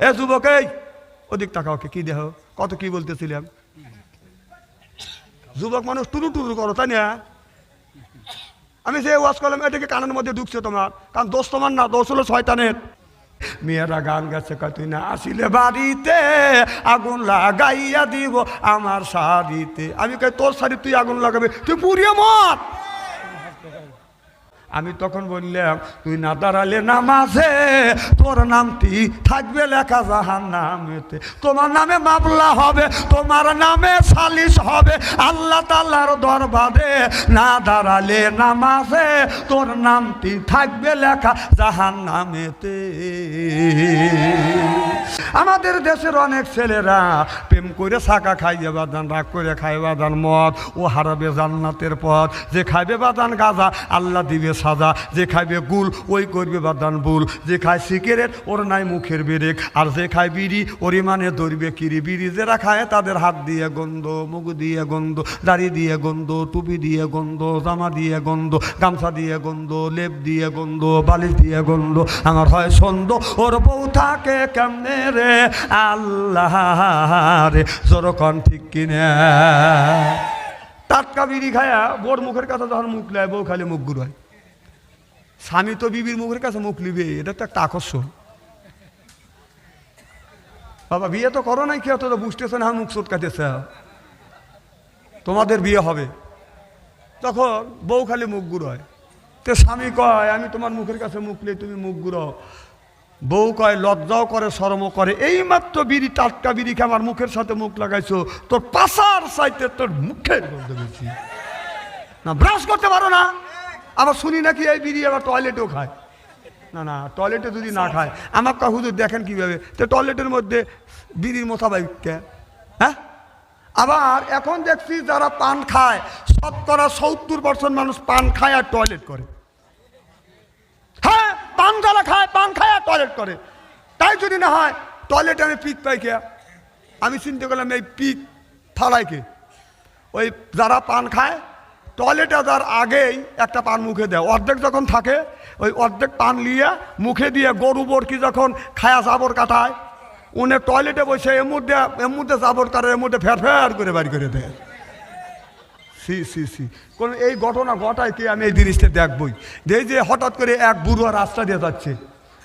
এ যুবক, এই ওদিক তাকাও, কি দেহ, কত কি বলতেছিলাম। যুবক মানুষ টুরু টুরু করো, তাই না? আমি যে ওয়াজ করলাম এটাকে কানের মধ্যে ঢুকছে তোমার, কারণ দোষ তোমার না, দোষ হলো শয়তানের। মেয়েরা গান গাচ্ছে, কয় তুই না আসিলে বাড়িতে আগুন লাগাইয়া দিব আমার শাড়িতে। আমি কই তোর শাড়ি তুই আগুন লাগাবি, তুই পুড়িয়ে মর। আমি তখন বললাম, তুই না দাঁড়ালে নামাজে তোর নামটি থাকবে লেখা জাহান্নামেতে, তোমার নামে মামলা হবে, তোমার নামে সালিশ হবে আল্লাহ তাআলার দরবারে। না দাঁড়ালে নামাজে তোর নামটি থাকবে লেখা জাহান্নামেতে। আমাদের দেশের অনেক ছেলেরা প্রেম করে ছাকা খাইয়ে বাদান, রাগ করে খাই বাদান মদ, ও হারাবে জান্নাতের পথ। যে খাইবে বাদান গাঁজা আল্লাহ দিবে সাজা, যে খাইবে গুল ওই করবে বাদান ভুল, যে খায় সিগারেট ওর নাই মুখের বেরেক, আর যে খায় বিড়ি ওর মানে ধরবে কিরি। বিড়ি যারা খায় তাদের হাত দিয়ে গন্ধ, মুখ দিয়ে গন্ধ, দাড়ি দিয়ে গন্ধ, টুপি দিয়ে গন্ধ, জামা দিয়ে গন্ধ, গামছা দিয়ে গন্ধ, লেপ দিয়ে গন্ধ, বালিশ দিয়ে গন্ধ। আমার হয় সন্দ ওর বউ থাকে কেমনে রে আল্লাহ রে, জোরকন ঠিক কিনে। টাটকা বিড়ি খায়া বোর মুখের কাছে যখন মুখ নেয়, বউ খালি মুখ ঘুরায়। স্বামী তো বিবির মুখের কাছে মুখ নিবে, এটা তো একটা আকর্ষণ। বাবা বিয়ে তো করো নাই, কেউ তো বুঝতেছে না, মুখ চটকাতেছে। তোমাদের বিয়ে হবে তখন বউ খালি মুখ ঘুরায়, তো স্বামী কয় আমি তোমার মুখের কাছে মুখ নিয়ে তুমি মুখ ঘুরাও। বউ কয় লজ্জাও করে শরমও করে, এই মাত্র বিড়ি, টাটকা বিড়ি খেয়ে আমার মুখের সাথে মুখ লাগাইছো, তোর পাশার চাইতে তোর মুখের গন্ধ বেশি। না ব্রাশ করতে পারো না, আবার শুনি নাকি এই বিড়ি আবার টয়লেটেও খায়। না না, টয়লেটে যদি না খায়, আমার কা হুজুর দেখেন কীভাবে, তো টয়লেটের মধ্যে বিড়ির মোতাবেক। হ্যাঁ, আবার এখন দেখছি যারা পান খায়, শতকরা 70% মানুষ পান খায় আর টয়লেট করে। হ্যাঁ, পান যারা খায়, পান খায় আর টয়লেট করে। তাই যদি না হয় টয়লেটে আমি পিক পাই কে? আমি চিন্তা করলাম এই পিক ফালাই কে? ওই যারা পান খায় টয়লেটে যার আগেই একটা পান মুখে দেয়, অর্ধেক যখন থাকে ওই অর্ধেক পান নিয়ে মুখে দিয়ে গরু বরকি যখন খায়া জাবর কাটায়, উনি টয়লেটে বসে এর মধ্যে জাবর কাটে, এর মধ্যে ফের ফের করে বাড়ি করে দেয়। সি সি সি, কোন এই ঘটনা ঘটায় কি? আমি এই জিনিসটা দেখবই। দেখি যে হঠাৎ করে এক বুড়ো রাস্তা দিয়ে যাচ্ছে,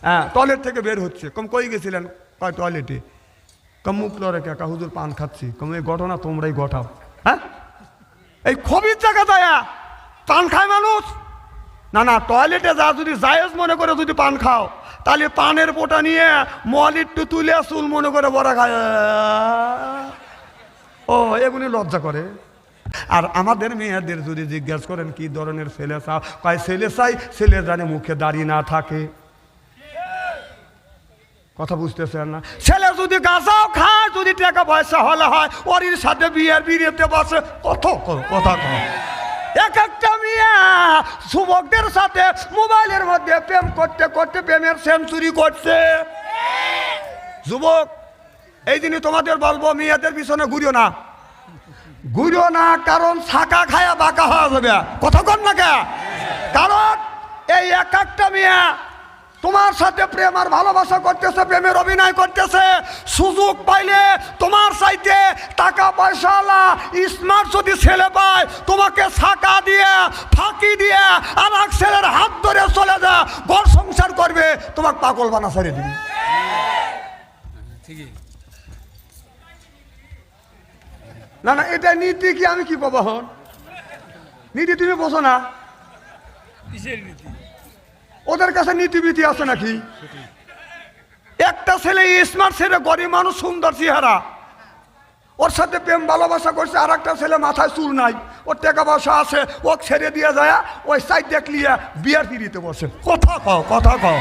হ্যাঁ টয়লেট থেকে বের হচ্ছে। কম কই গেছিলেন? কয় টয়লেটে। কম মুখ লড়ে কে? হুজুর পান খাচ্ছি। কম এই ঘটনা তোমরাই ঘটাও। হ্যাঁ, এই খবির জায়গা যায় পান খায় মানুষ? না না, টয়লেটে যা যদি জায়েজ মনে করে যদি পান খাও, তাহলে পানের পোটা নিয়ে মল একটু তুলে চুল মনে করে বড়া খায়। ও এগুলি লজ্জা করে। আর আমাদের মেয়েদের যদি জিজ্ঞাসা করেন কি ধরনের ছেলে চাও, কয় ছেলে চাই ছেলে জানে মুখে দাড়ি না থাকে। কথা বুঝতেছেন না? ছেলে যদি গাঁজাও খায়, যদি টাকা পয়সা হলে হয়, ওর সাথে বিয়েতে বসে কথা কয়। এক একটা মেয়ে যুবকদের সাথে মোবাইলের মধ্যে প্রেম করতে করতে প্রেমের সেঞ্চুরি করছে। যুবক, এই দিনই তোমাদের বলবো, মেয়েদের পিছনে ঘুরিও না, কারণ ছাকা খায়া বাঁকা হওয়া যাবে। কথা কন না কে? কারণ এই এক একটা মেয়ে তোমার সাথে প্রেম আর ভালোবাসা করতেছে, প্রেমের অভিনয় করতেছে। সুযোগ পাইলে তোমার চাইতে টাকা পয়সাওয়ালা স্মার্ট যদি ছেলে পায়, তোমাকে ছাকা দিয়ে ফাঁকি দিয়ে আর এক ছেলের হাত ধরে চলে যা, ঘর সংসার করবে, তোমার পাগল বানা ছেড়ে দিবে। না না, এটা নীতি কি? আমি কি পাবো হন নীতি? তুমি বোঝো না ওদের কাছে নীতিবিধি আছে নাকি? একটা ছেলে স্মার্ট ছেলে, গরিব মানুষ, সুন্দর চেহারা, ওর সাথে প্রেম ভালোবাসা করছে। আর একটা ছেলে মাথায় চুল নাই, ওর টাকা পয়সা আছে, ও ছেড়ে দিয়ে যায়, ওই সাইড দেখলিয়া বিয়ার পিড়িতে বসে। কথা কও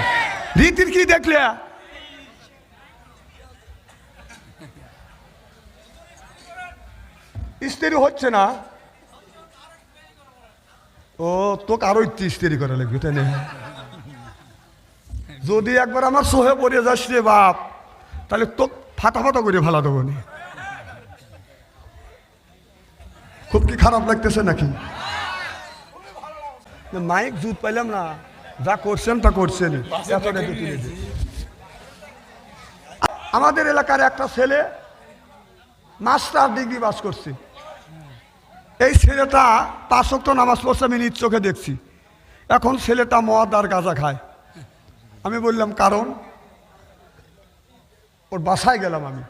রীতির কি দেখলে? স্ত্রী হচ্ছে না, ও তোকে আরো স্ত্রী করে লাগবে, তাই না? যদি একবার আমার সোহে পড়ে যাস রে বাপ, তাহলে তো ফাটা করে ফেলা দেবো নি। খুব কি খারাপ লাগতেছে নাকি? মাইক জুত পাইলাম না, যা করছেন তা করছেন। আমাদের এলাকার একটা ছেলে মাস্টার ডিগ্রি পাস করছে। এই ছেলেটা 5 ওয়াক্ত নামাজ পড়ছে, আমি নিজ চোখে দেখছি। এখন ছেলেটা মদ আর গাঁজা খায়। আমি বললাম কারণ? ওর বাসায় গেলাম আমি,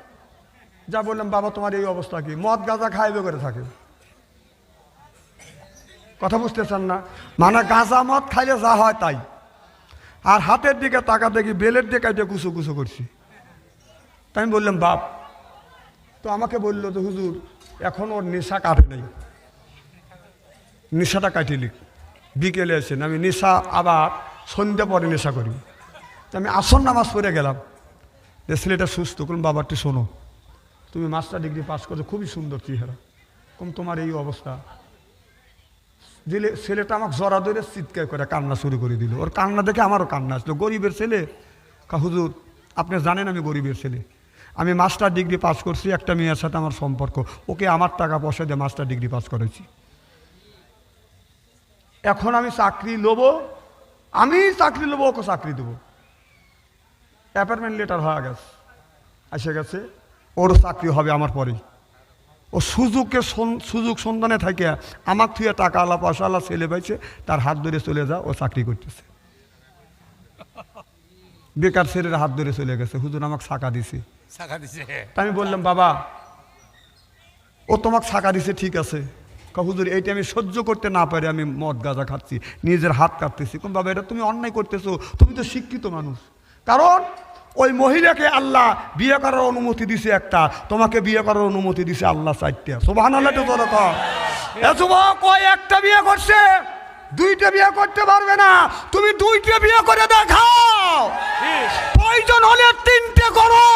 যা বললাম বাবা তোমার এই অবস্থা কি? মদ গাঁজা খাইবে করে থাকে। কথা বুঝতেছেন না? মানে গাঁজা মদ খাইলে যা হয় তাই। আর হাতের দিকে তাকা দেখি বেলের দিকে এটা কুচু কুচু করছি। তাই আমি বললাম বাপ, তো আমাকে বললো তো হুজুর এখন ওর নেশা কাটে নেই, নেশাটা কাটিলি বিকেলে এসেন। আমি নেশা আবার সন্ধ্যা পরে নেশা করি। তো আমি আসর নামাজ পড়ে গেলাম, যে ছেলেটা সুস্থ। কোন বাবাটি শোনো, তুমি মাস্টার ডিগ্রি পাস করছো, খুবই সুন্দর চেহারা, কম তোমার এই অবস্থা। দিলে ছেলেটা আমাকে জড়া ধরে চিৎকার করে কান্না শুরু করে দিল। ওর কান্না দেখে আমারও কান্না আসলো। গরিবের ছেলে। হুজুর আপনি জানেন আমি গরিবের ছেলে, আমি মাস্টার ডিগ্রি পাস করছি, একটা মেয়ের সাথে আমার সম্পর্ক, ওকে আমার টাকা পয়সা দিয়ে মাস্টার ডিগ্রি পাস করেছি। এখন আমি চাকরি নেবো, ওকে চাকরি দেবো। অ্যাপয়েন্টমেন্ট লেটার হয়ে গেছে, এসে গেছে, ওর চাকরি হবে আমার পরেই। ও সুযোগ সন্ধানে থাকে আমার থুয়ে টাকা আলা পয়সা আলা ছেলে পাইছে, তার হাত ধরে চলে যা, ও চাকরি করতেছে। বেকার ছেলের হাত ধরে চলে গেছে, হুজুর আমাকে ছাকা দিছে। আমি বললাম বাবা ও তোমাকে ছাকা দিছে ঠিক আছে, হুজুর এইটা আমি সহ্য করতে না পারি, আমি মদ গাঁজা খাচ্ছি, নিজের হাত কাটতেছি। কোন বাবা এটা তুমি অন্যায় করতেছো, তুমি তো শিক্ষিত মানুষ। কারণ ওই মহিলাকে আল্লাহ বিয়ে করার অনুমতি দিছে একটা, তোমাকে বিয়ে করার অনুমতি দিছে আল্লাহ 4টা। সুবহানাল্লাহ। ওই একটা বিয়ে করছে, 2টা বিয়ে করতে পারবে না। তুমি 2টা বিয়ে করে দেখাও, প্রয়োজন হলে 3টে করো।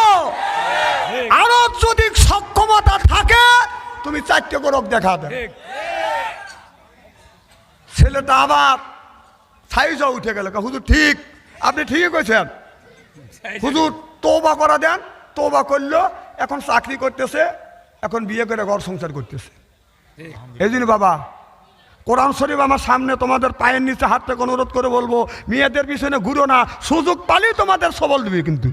আরো যদি সক্ষমতা থাকে তুমি 4টে করো, দেখা দেয়। ছেলেটা আবার সাইজা উঠে গেল, হুজুর ঠিক, আপনি ঠিকই কইছেন হুজুর, তওবা করা দেন। তওবা করলো, এখন চাকরি করতেছে, এখন বিয়ে করে ঘর সংসার করতেছে। এই জন্য বাবা কোরআন শরীফ আমার সামনে, তোমাদের পায়ের নিচে হাত থেকে অনুরোধ করে বলবো, মেয়েদের পিছনে ঘুরো না, সুযোগ পালেই তোমাদের সবল দিবে। কিন্তু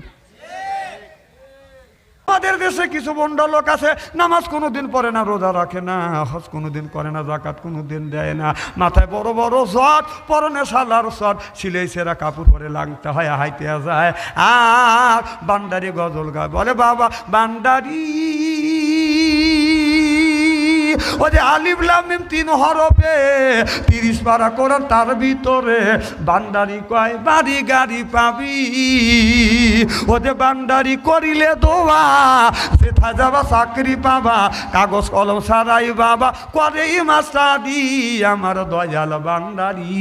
আমাদের দেশে কিছু বন্ডা লোক আছে, নামাজ কোনোদিন পড়ে না, রোজা রাখে না, হজ কোনোদিন করে না, জাকাত কোনোদিন দেয় না, মাথায় বড় বড় জট, পরনে সালার শট, সিলাই সেরা কাপড় পরে লাগতে হয়, হাইতে যায়, আর বান্দারি গজল গায়, বলে বাবা বান্দারি ও যে আলিফ লাম মিম 3 হরফে 30 পারা কোরআন, তার ভিতরে বান্দারি কয় বাড়ি গাড়ি পাবি। ও যে বান্দারি করিলে দোয়া, সেথা যাবা চাকরি পাবা, কাগজ কলম সারাই বাবা করে মাস্টারি, আমার দয়াল বান্দারি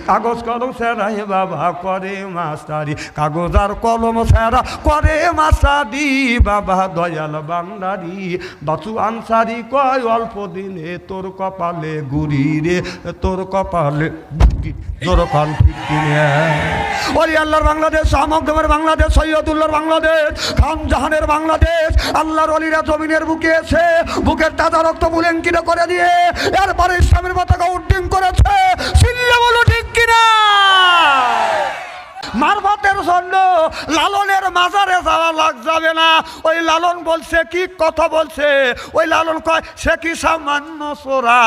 কাগজ কলম সারাই বাবা করে মাস্টারি, কাগজ আর কলম সারা করে মাস্টারি, বাবা দয়াল বান্দারি। বাচু আনসারি কয় অল্প দিনে তোর কপালে গুড়ি রে, তোর কপালে জোরকান ঠিক কিনে। ওরে আল্লাহর বাংলাদেশ, আমগমের বাংলাদেশ, সৈয়দুল্লাহর বাংলাদেশ, খান জাহানের বাংলাদেশ, আল্লাহর ওলিরা জমিনের বুকে এসে বুকের তাজা রক্ত বুলেঙ্কিত করে দিয়ে এরপরে ইসলামের পতাকা উড্ডীন করেছে। চিল্লে বলো ঠিক কিনা? মারফতের জন্য লালনের মাজারে যাওয়া লাগ যাবে না। ওই লালন বলছে, কি কথা বলছে ওই লালন, কয় সে কি সামান্য সোরা,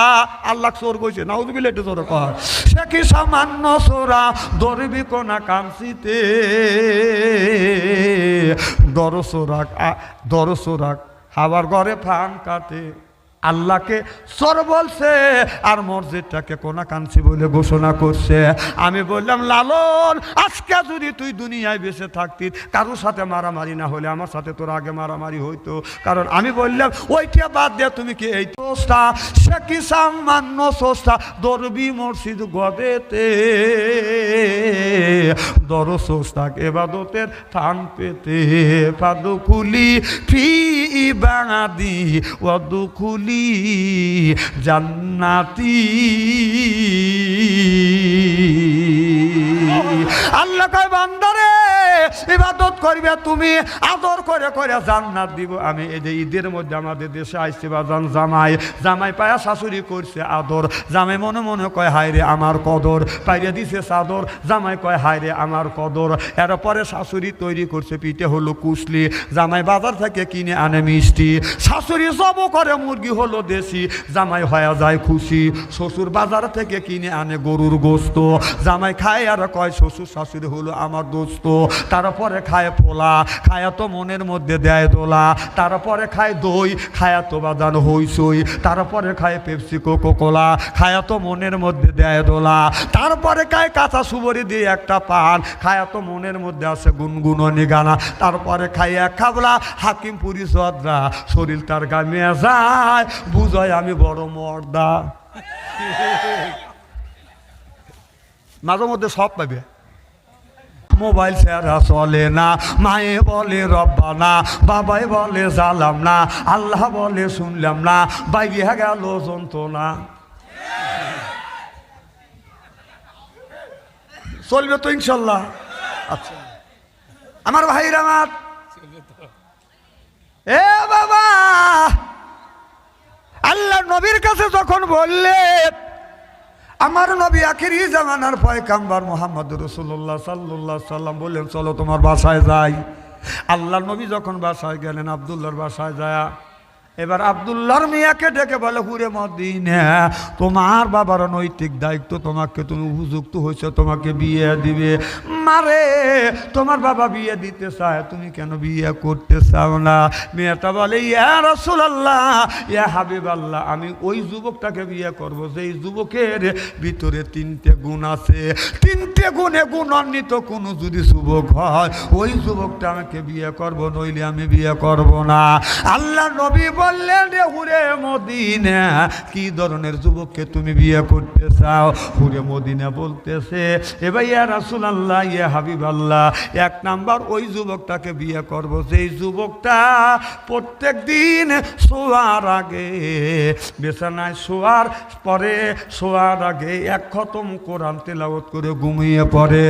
আল্লাহ চোর কইছে, নাউযুবিল্লাহ, একটু জোরে কয়, সে কি সামান্য সোরা, ধরবি কোনা কামসিতে, দরসোরাক হাওয়ার ঘরে ফান কাটে। আল্লাহকে সর বলছে আর মসজিদটাকে কোনা কাঞ্চি বলে ঘোষণা করছে। আমি বললাম লালন, আজকে যদি তুই দুনিয়ায় বেঁচে থাকতি, কারোর সাথে মারামারি না হলে আমার সাথে তোর আগে মারামারি হইতো। কারণ আমি বললাম ওইটা বাদ দিয়ে তুমি কি এই সোস্তা, সে কি সামান্য সোস্তা, দরবি মসজিদ গদেতে, দর সোস্তাক এবাদতের থান পেতে, পাদুকুলি ফি বাদি ওয়াদুকুলি জান্নাতি। আল্লাহ কয় বান্দারে, ইবাদত করবে তুমি, আদর করে করে জান্নাত দিব আমি। এই যে ঈদের মধ্যে আমাদের দেশে আইছে বাজান জামাই পায়া শাশুড়ি করছে আদর, জামাই মনে মনে কয় হায় রে আমার কদর, পাইরে দিছে চাদর, জামাই কয় হায় রে আমার কদর। এরপরে শাশুড়ি তৈরি করছে পিঠে হলো কুশলি, জামাই বাজার থেকে কিনে আনে মিষ্টি, শাশুড়ি জব করে মুরগি হলো দেশি, জামাই হয়ে যায় খুশি। শ্বশুর বাজার থেকে কিনে আনে গরুর গোস্ত, জামাই খায় আর কয় শ্বশুর শাশুড়ি হলো আমার দোস্ত। তারপরে খায় পোলা, খায়া তো মনের মধ্যে দেয় দোলা। তারপরে খায় দই, খায়া তো বাজান হইসই। তারপরে খায় পেপসি কোকো কোলা, খায়া তো মনের মধ্যে দেয় দোলা। তারপরে খায় কাঁচা সুবরি দিয়ে একটা পান, খায়া তো মনের মধ্যে আছে গুনগুননি গানা। তারপরে খায় এক খাবলা হাকিমপুরি সদরা, শরীর তার গামিয়ে যায়, বুঝায় আমি বড় মর্দা। মাঝে মধ্যে সব পাবে। মোবাইল ছাড়া চলে না, মায়ে বলে রব্বানা, বাবাই বলে জালাম না, আল্লাহ বলে শুনলাম না, বাইরে গেল যন্ত্রণা। চলবে তো ইনশাল্লাহ? আচ্ছা আমার ভাইরা আমার, এ বাবা আল্লাহ নবীর কাছে যখন বললেন আমার নবী আখিরি জামানার পয়গাম্বর মুহাম্মদ রাসূলুল্লাহ সাল্লাল্লাহু আলাইহি সাল্লাম বললেন চলো তোমার বাসায় যাই। আল্লাহ নবী যখন বাসায় গেলেন, আব্দুল্লাহর বাসায় যায়, এবার আব্দুল্লাহর মিয়াকে ডেকে বলে হুরে মদিনা, তোমার বাবার নৈতিক দায়িত্ব, তোমাকে তুমি উপযুক্ত হয়েছে, তোমাকে বিয়ে দিবে। মারে তোমার বাবা বিয়ে দিতে চায়, তুমি কেন বিয়ে করতে চাও না? মেয়েটা বলে ইয়া রাসূলুল্লাহ, ইয়া হাবিবাল্লাহ, আমি ওই যুবকটাকে বিয়ে করব যেই যুবকের ভিতরে তিনটে গুণ আছে, তিনটে গুণে গুণান্বিত কোনো যদি যুবক হয় ওই যুবকটা আমাকে বিয়ে করব, নইলে আমি বিয়ে করব না। আল্লাহ নবী বললেন রে হুরে মদিনা, কি ধরনের যুবককে তুমি বিয়ে করতে চাও? হুরে মদিনা বলতেছে এবার ইয়া রাসূলুল্লাহ, ইয়া হাবিবাল্লাহ, এক নাম্বার ওই যুবকটাকে বিয়ে করব যেই যুবকটা প্রত্যেক দিন শোয়ার আগে, বিছানায় শোয়ার পরে, শোয়ার আগে এক খতম কোরআন তেলাওয়াত করে ঘুমিয়ে পড়ে।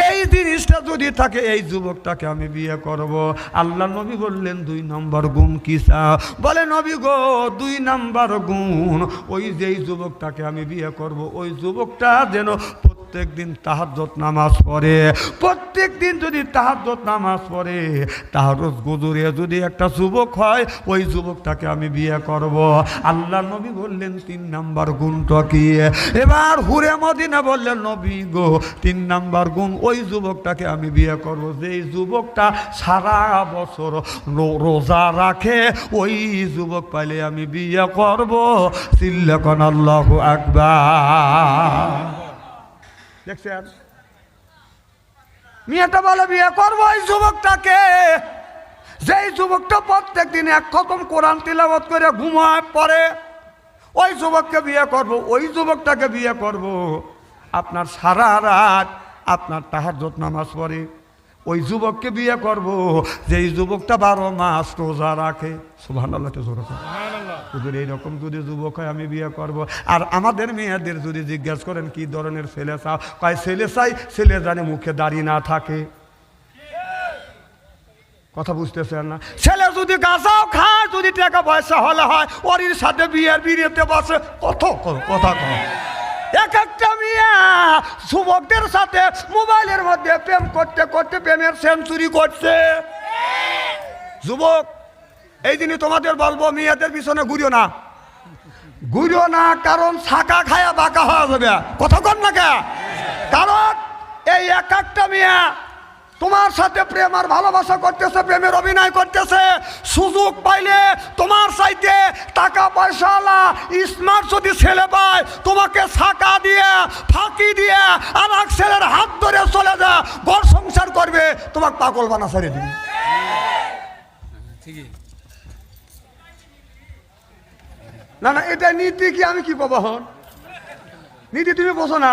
এই জিনিসটা যদি থাকে এই যুবকটাকে আমি বিয়ে করব। আল্লাহ নবী বললেন দুই নম্বর গুণ কি চাও? বলে নবী গো, দুই নাম্বার গুণ ওই যেই যুবকটাকে আমি বিয়ে করব ওই যুবকটা যেন প্রত্যেক দিন তাহাজ্জুদ নামাজ পড়ে। প্রত্যেক দিন যদি তাহাজ্জুদ নামাজ পড়ে, তাহাজ্জুদ গুজরে যদি একটা যুবক হয় ওই যুবকটাকে আমি বিয়ে করব। আল্লাহ নবী বললেন তিন নাম্বার গুণটা কি? এবার হুরে মদিনা বললেন নবী গো, তিন নাম্বার গুণ ওই যুবকটাকে আমি বিয়ে করব যেই যুবকটা সারা বছর রোজা রাখে, ওই যুবক পাইলে আমি বিয়ে করব। সিল্লাকান আল্লাহু আকবার। দেখছেন মেয়েটা বলে বিয়ে করবো ওই যুবকটাকে যেই যুবকটা প্রত্যেক দিন এক খতম কোরআন তিলাওয়াত করে ঘুমায় পড়ে, ওই যুবককে বিয়ে করব। ওই যুবকটাকে বিয়ে করব আপনার সারা রাত আপনার তাহাজ্জুদ নামাজ পড়ে, ওই যুবককে বিয়ে করব যেই যুবকটা 12 মাস রোজা রাখে। সুবহানাল্লাহ, সুবহানাল্লাহ। এইরকম যদি যুবক হয় আমি বিয়ে করব। আর আমাদের মেয়েদের যদি জিজ্ঞাসা করেন কি ধরনের ছেলে চাও, কয় ছেলে চাই ছেলে জানে মুখে দাড়ি না থাকে। কথা বুঝতেছেন না? ছেলে যদি গাঁজাও খায়, যদি টাকা পয়সা হলে হয়, ওর সাথে বিয়েতে বসে। কথা কয় এক একটা মিয়া যুবকদের সাথে মোবাইলের মধ্যে প্রেম করতে করতে প্রেমের সেঞ্চুরি করছে। যুবক এই দিনই তোমাদের বলবো, মেয়েদের পিছনে ঘুরিও না, কারণ ছাকা খায়া বাঁকা হওয়া যাবে। কথা কন না কে? কারণ এই এক একটা মিয়া তোমার সাথে প্রেম আর ভালোবাসা করতেছে, প্রেমের অভিনয় করতেছে। সুযোগ পাইলে তোমার চাইতে টাকা পয়সাওয়ালা স্মার্ট যদি ছেলে পায়, তোমাকে ছাকা দিয়ে ফাঁকি দিয়ে আর এক ছেলের হাত ধরে চলে যা, ঘর সংসার করবে, তোমার পাগল বানা ছেড়ে দিবে। না না, এটা নীতি কি? আমি কি পাবো হন নীতি? তুমি বোঝো না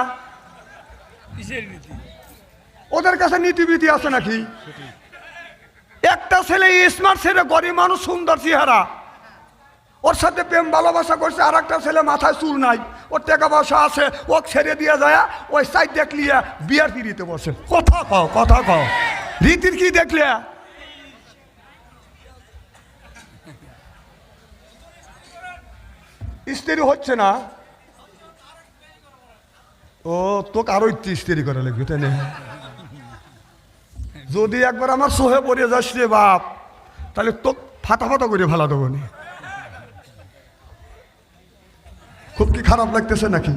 ওদের কাছে নীতিবিধি আছে নাকি? একটা ছেলে স্মার্ট ছেলে, গরিব মানুষ, সুন্দর চেহারা, ওর সাথে প্রেম ভালোবাসা করছে। আর একটা ছেলে মাথায় চুল নাই, ওর টাকা পয়সা আছে, ও ছেড়ে দিয়ে যায়, ওই সাইড দেখলিয়ে বিয়ার পিড়িতে বসে। কথা কও রীতির কি দেখলে? স্ত্রী হচ্ছে না, ও তোকে আরো স্ত্রী করা লাগবে তাই না? যদি একবার আমার সোহে পড়ে যাস রে বাপ, তাহলে তো ফাটা ফাটা করে ফেলা দেবো নি। খুব কি খারাপ লাগতেছে নাকি?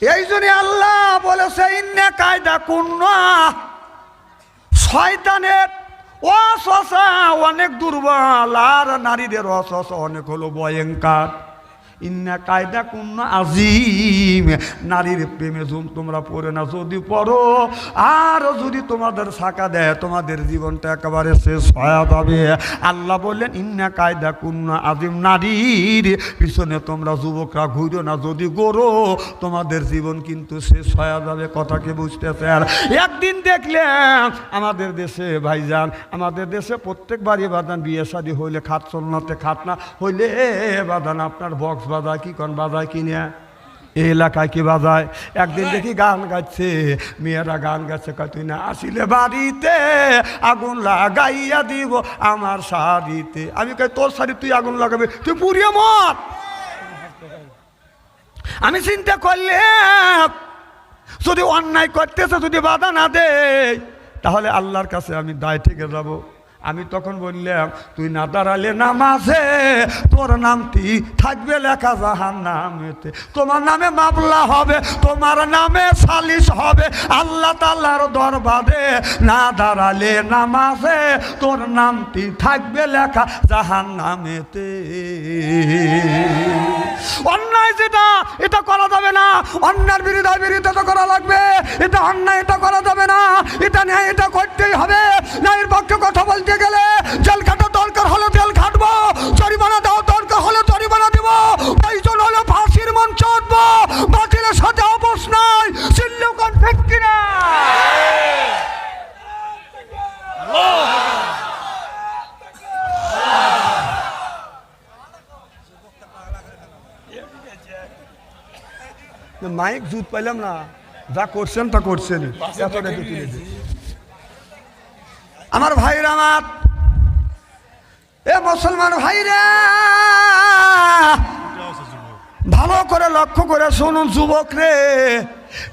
এই জন্য আল্লাহ বলেছে ইন্না কায়দা কুন্না, শয়তানের ওয়াসওয়াসা অনেক দুর্বল, আর নারীদের ওয়াসওয়াসা অনেক হলো ভয়ঙ্কর। ইন্না কায়দা কুন্না আজিম, নারীর প্রেমে তোমরা পড়ে না, যদি পড়ো আর যদি তোমাদের ছাকা দেয় তোমাদের জীবনটা একেবারে শেষ হয়ে যাবে। আল্লাহ বললেন ইন্না কায়দা কুন্না আজিম, নারীর পিছনে তোমরা যুবকরা ঘুরো না, যদি গড়ো তোমাদের জীবন কিন্তু শেষ হয়ে যাবে। কথাকে বুঝতেছেন? একদিন দেখলেন আমাদের দেশে ভাইজান, আমাদের দেশে প্রত্যেক বাড়ি বাদান বিয়ে শাদী হইলে খাট চলনাতে খাট না হইলে বাদান আপনার বক্স বাজায়, কি কোন বাজায় কিনে এই এলাকায় কি বাজায়। একদিন দেখি গান গাচ্ছে, মেয়েরা গান গাচ্ছে, কয় তুই না আসিলে বাড়িতে আগুন লাগাইয়া দিব আমার শাড়িতে। আমি কই তোর শাড়ি তুই আগুন লাগাবি, তুই পুড়িয়ে মর। আমি চিন্তা করলে যদি অন্যায় করতেছে যদি বাধা না দেয় তাহলে আল্লাহর কাছে আমি দায় থেকে যাব। আমি তখন বললাম তুই না দাঁড়ালে নামাজে তোর নামটি থাকবে লেখা জাহান্নামেতে, তোমার নামে মামলা হবে, তোমার নামে সালিশ হবে আল্লাহ তাআলার দরবারে। না দাঁড়ালে নামাজে তোর নামটি থাকবে লেখা জাহান্নামেতে। অন্যায় যেটা এটা করা যাবে না, অন্যায়ের বিরোধিতা করা লাগবে। এটা অন্যায়, এটা করা যাবে না, এটা ন্যায়, এটা করতেই হবে। ন্যায়ের পক্ষে কথা বলতে গেলে জেল খাটা দরকার হলে জেল খাটবো, জরিমানা দেওয়া দরকার হলে জরিমানা দেব, প্রয়োজন হলে ফাঁসির মঞ্চে উঠবো। বাতিলের সাথে আপোষ নাই, চিল্লেও কোন ফেক্কি না। মাইক জুত পাইলাম না, যা করছেন তা করছেন। আমার ভাইরা, আমার এ মুসলমান ভাইরা ভালো করে লক্ষ্য করে শুনুন যুবক রে,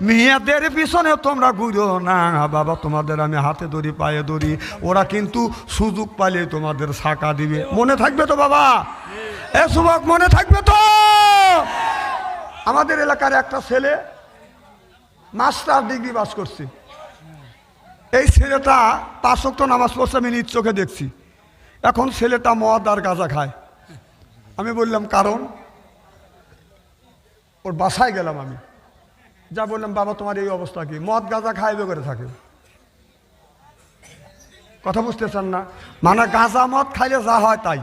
মেয়েদের পিছনে তোমরা ঘুরো না বাবা। তোমাদের আমি হাতে ধরি পায়ে ধরি, ওরা কিন্তু সুযোগ পাইলে তোমাদের ছাকা দিবে। মনে থাকবে তো বাবা? এ যুবক মনে থাকবে তো? আমাদের এলাকার একটা ছেলে মাস্টার ডিগ্রি পাস করছে। এই ছেলেটা 5 ওয়াক্ত নামাজ পড়ছে, আমি নিজ চোখে দেখছি। এখন ছেলেটা মদ আর গাঁজা খায়। আমি বললাম কারণ? ওর বাসায় গেলাম আমি, যা বললাম বাবা তোমার এই অবস্থা কি? মদ গাঁজা খাইবে করে থাকে। কথা বুঝতেছেন না? মানে গাঁজা মদ খাইলে যা হয় তাই।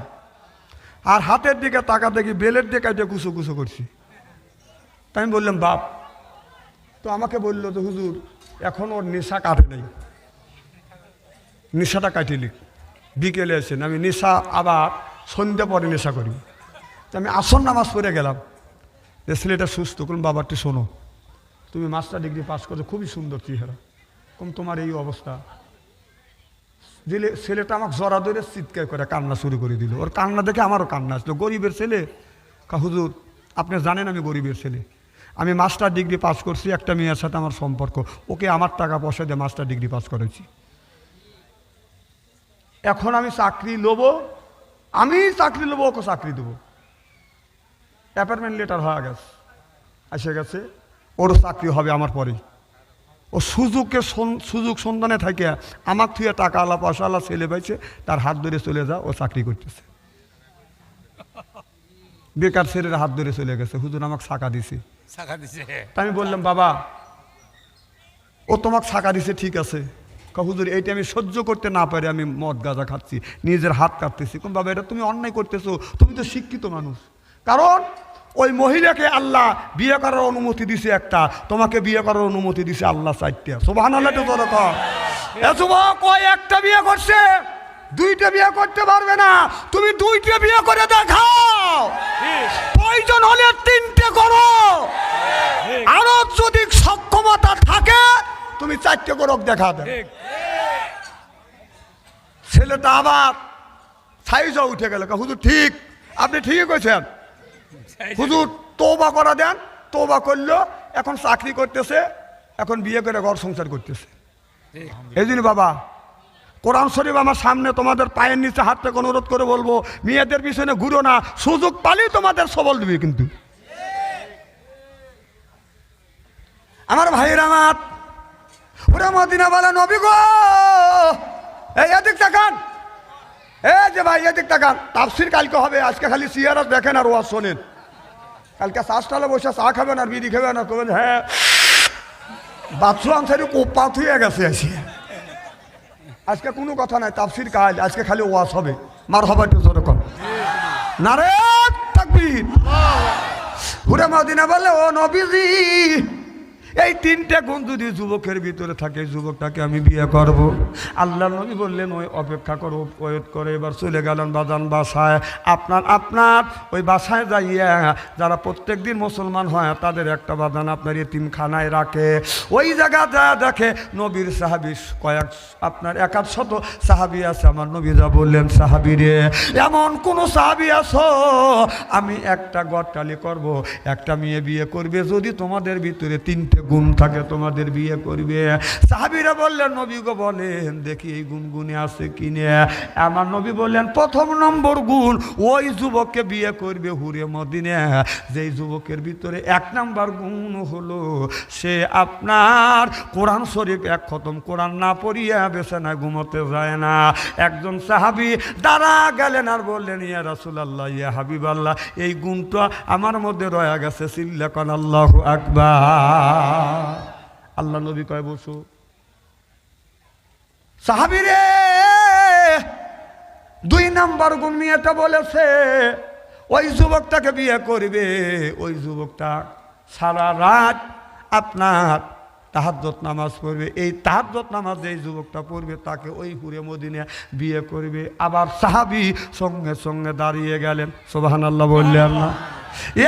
আর হাতের দিকে তাকা দেখি বেলের দিকে এটা কুচো কুচো করছি। তাই আমি বললাম বাপ, তো আমাকে বললো তো হুজুর এখন ওর নেশা কাটে নেই, নেশাটা কাটিলি। বিকেলে এসেন আমি নেশা আবার সন্ধ্যা পরে নেশা করি। তো আমি আসর নামাজ পড়ে গেলাম, যে ছেলেটা সুস্থ। কোন বাবাটি শোনো, তুমি মাস্টার ডিগ্রি পাস করছো, খুবই সুন্দর চেহারা, কম তোমার এই অবস্থা। দিলে ছেলেটা আমাকে জড়া ধরে চিৎকার করে কান্না শুরু করে দিল। ওর কান্না দেখে আমারও কান্না আসলো। গরিবের ছেলে। হুজুর আপনি জানেন আমি গরিবের ছেলে, আমি মাস্টার ডিগ্রি পাস করছি, একটা মেয়ের সাথে আমার সম্পর্ক, ওকে আমার টাকা পয়সা দিয়ে মাস্টার ডিগ্রি পাস করেছি। এখন আমি চাকরি নেবো, ওকে চাকরি দেবো। অ্যাপয়েন্টমেন্ট লেটার হয়ে গেছে, এসে গেছে, ওরও চাকরি হবে আমার পরেই। ও সুযোগ সন্ধানে থাকে আমার থুয়ে টাকা আলা পয়সা আলা ছেলে পাইছে, তার হাত ধরে চলে যা, ও চাকরি করতেছে। বেকার ছেলের হাত ধরে চলে গেছে, হুজুর আমাকে ছাকা দিছে। আমি বললাম বাবা ও তোমাকে ছাকা দিছে ঠিক আছে, হুজুর এইটা আমি সহ্য করতে না পারি, আমি মদ গাঁজা খাচ্ছি, নিজের হাত কাটতেছি। কোন বাবা এটা তুমি অন্যায় করতেছো, তুমি তো শিক্ষিত মানুষ। কারণ ওই মহিলাকে আল্লাহ বিয়ে করার অনুমতি দিছে একটা, তোমাকে বিয়ে করার অনুমতি দিছে আল্লাহ 4টা। সুবহানাল্লাহ। ওই একটা বিয়ে করছে, 2টা বিয়ে করতে পারবে না। তুমি 2টা বিয়ে করে দেখাও, প্রয়োজন হলে 3টে করো। আরো যদি সক্ষমতা থাকে তুমি 4টে গরক দেখা দেন। ছেলেটা আবার সাইজও উঠে গেল, হুজুর ঠিক, আপনি ঠিকই কইছেন হুজুর, তওবা করা দেন। তওবা করলো, এখন চাকরি করতেছে, এখন বিয়ে করে ঘর সংসার করতেছে। এই জন্য বাবা, কোরআন শরীফ আমার সামনে, তোমাদের পায়ের নিচে হাত থেকে অনুরোধ করে বলবো, মেয়েদের পিছনে ঘুরো না, সুযোগ পালেই তোমাদের সবল দিবে। কিন্তু আমার ভাইয়ের আমার ওরা মদিনা বলে, নবী গো এই এদিক তাকান, এই যে ভাই এদিক তাকান, তাফসীর কালকে হবে, আজকে খালি সিয়ারত দেখেন আর ওয়াজ শোনেন। কালকে চাষটালে বসে চা খাবেন আর বিড়ি খাবেন আর করবেন হ্যাঁ বাথরুম সাইডে কোপা থুয়ে গেছে আসি। আজকে কোনো কথা নাই, তাফসীর কাল, আজকে খালি ওয়াজ হবে। মার হবা একটু জোরে কর, নারে তাকবীর। হুরে মদিনা বলে, ও নবীজি, এই 3টে গুণ যদি যুবকের ভিতরে থাকে, যুবকটাকে আমি বিয়ে করব। আল্লাহ নবী বললেন, ওই অপেক্ষা করো, ওয়েট করে। এবার চলে গেলেন বাজান বাসায়। আপনার ওই বাসায় যাইয়া যারা প্রত্যেক দিন মুসলমান হয় তাদের একটা বাজান আপনার এতিমখানায় রাখে। ওই জায়গা যা দেখে নবীর সাহাবি কয়েক, আপনার 100 সাহাবি আছে। আমার নবী যা বললেন, সাহাবি রে, এমন কোন সাহাবি আছো আমি একটা গড়টালি করব, একটা মেয়ে বিয়ে করবে, যদি তোমাদের ভিতরে 3টে গুণ থাকে তোমাদের বিয়ে করবে। সাহাবীরা বললেন, নবী গো বলেন দেখি এই গুণগুণে আছে কিনে। আমার নবী বললেন, 1 নম্বর গুণ, ওই যুবককে বিয়ে করবে হুরে মদিনা যেই যুবকের ভিতরে 1 নম্বর গুণ হলো সে আপনার কোরআন শরীফ 1 খতম কোরআন না পড়িয়া বিছানায় ঘুমোতে যায় না। একজন সাহাবী দাঁড়া গেলেন আর বললেন, ইয়া রাসূলুল্লাহ, ইয়া হাবিবাল্লাহ, এই গুণটা আমার মধ্যে রয়ে গেছে, চিল্লা কোন আল্লাহু আকবার। আল্লাহ নবী কয়, বসো। সাহাবী রে, 2 নম্বর গুণ মেয়েটা বলেছে ওই যুবকটাকে বিয়ে করবে, ওই যুবকটা সারা রাত আপনার তাহাজ্জুদ নামাজ পড়বে। এই তাহাজ্জুদ নামাজ যেই যুবকটা পড়বে তাকে ওই হুরে মদিনা বিয়ে করবে। আবার সাহাবী সঙ্গে সঙ্গে দাঁড়িয়ে গেলেন, সুবহানাল্লাহ বললেন না?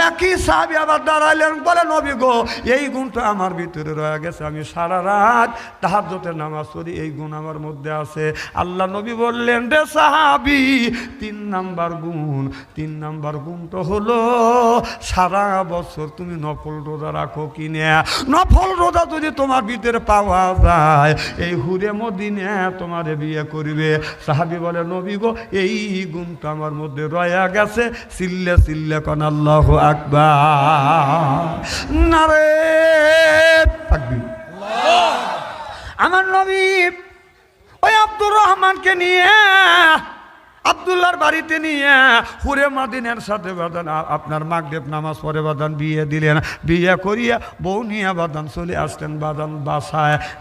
একই সাহাবী আবার দাঁড়াইলেন, বলে, নবী গো এই গুণটা আমার ভিতরে রয়ে গেছে, আমি সারা রাত তাহাজ্জুদের নামাজ পড়ি, এই গুণ আমার মধ্যে আছে। আল্লাহ নবী বললেন, রে সাহাবী, 3 নম্বর গুণ তো হলো সারা বছর তুমি নফল রোজা রাখো কিনা। নফল রোজা যদি তোমার ভিতরে পাওয়া যায়, এই হুরে মদিনা তোমারে বিয়ে করবে। সাহাবী বলে, নবী গো এই গুণটা আমার মধ্যে রয়ে গেছে, চিল্লে চিল্লে কোন আল্লাহু আকবার, নারে তাকবীর। আমার নবী ওই আব্দুর রহমানকে নিয়ে, আব্দুল্লাহর বাড়িতে নিয়ে হুরে মদিনার সাথে বাদান আপনার মাগরিব নামাজ পড়ে বাদান বিয়ে দিলেন। বিয়ে করিয়া বউ নিয়ে বাদান চলে আসলেন বাদান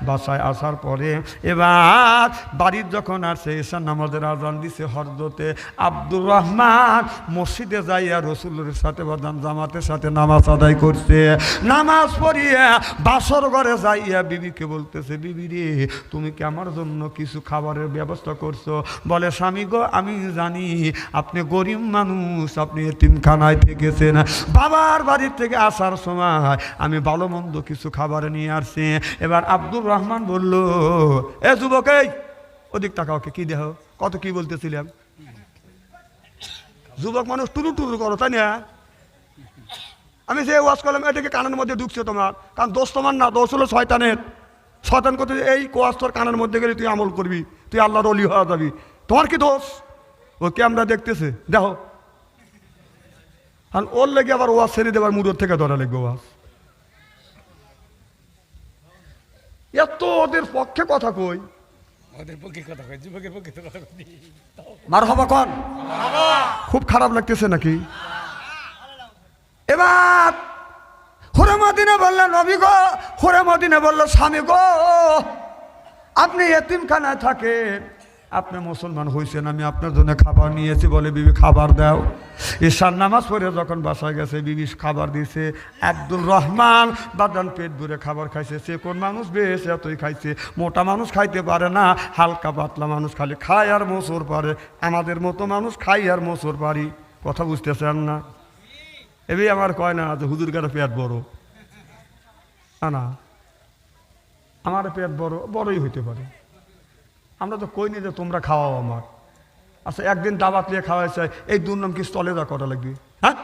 বাসায় আসার পরে এবার বাড়ির যখন আসছে এসা নামাজের আজান দিছে হরজতে, আব্দুর রহমান মসজিদে যাইয়া রসুলের সাথে বাদান জামাতের সাথে নামাজ আদায় করছে। নামাজ পড়িয়া বাসর ঘরে যাইয়া বিবিকে বলতেছে, বিবি রে, তুমি কি আমার জন্য কিছু খাবারের ব্যবস্থা করছো? বলে, স্বামী গো, আমি জানি আপনি গরিব মানুষ, আপনি এতিমখানায় থেকেছেন, বাবার বাড়ির থেকে আসার সময় আমি ভালো মন্দ কিছু খাবার নিয়ে আসছি। এবার আব্দুর রহমান বলল, এ যুবক, এই ওদিক তাকাওকে, কি দেহ কত কি বলতেছিলাম? যুবক মানুষ টুরু টুরু করো, তাই না? আমি যে ওয়াজ করলাম এটাকে কানের মধ্যে ঢুকছে তোমার, কারণ দোষ তোমার না, দোষ হলো শয়তানের। শয়তান করতে এই কোয়াজ তোর কানের মধ্যে গেলে তুই আমল করবি, তুই আল্লাহর ওলি হয়ে যাবি। তোমার কি দোষ? ও ক্যামেরা দেখতেছে, দেখো। আর ওর লেগে আবার ওয়াজ ছেড়ে দেবার মুডোর থেকে ধরা লাগবে ওয়াজ। এত ওদের পক্ষে কথা কই, মারহাবা কন, খুব খারাপ লাগতেছে নাকি? এবার হুরে মদিনা বললেন, নবী গো, হুরে মদিনা বলল, স্বামী গো, আপনি এতিমখানায় থাকেন, আপনি মুসলমান হয়েছেন, আমি আপনার জন্য খাবার নিয়েছি। বলে, বিবি খাবার দাও। ঈশার নামাজ পড়ে যখন বাসায় গেছে, বিবি খাবার দিয়েছে। আব্দুল রহমান বাদান পেট ভরে খাবার খাইছে। সে কোন মানুষ বেশ এতই খাইছে, মোটা মানুষ খাইতে পারে না, হালকা পাতলা মানুষ খালি খায় আর মোচর পারে। আমাদের মতো মানুষ খাই আর মোচর পারি, কথা বুঝতেছেন না? এবার আমার কয় না যে হুজুর কাটা পেট বড়, না, আমার পেট বড়ই হইতে পারে, আমরা তো কই নি যে তোমরা খাওয়াও আমার। আচ্ছা একদিন দাবাত নিয়ে খাওয়াইছে, এই দুর্নাম কি স্থলে দা করা লাগবে? হ্যাঁ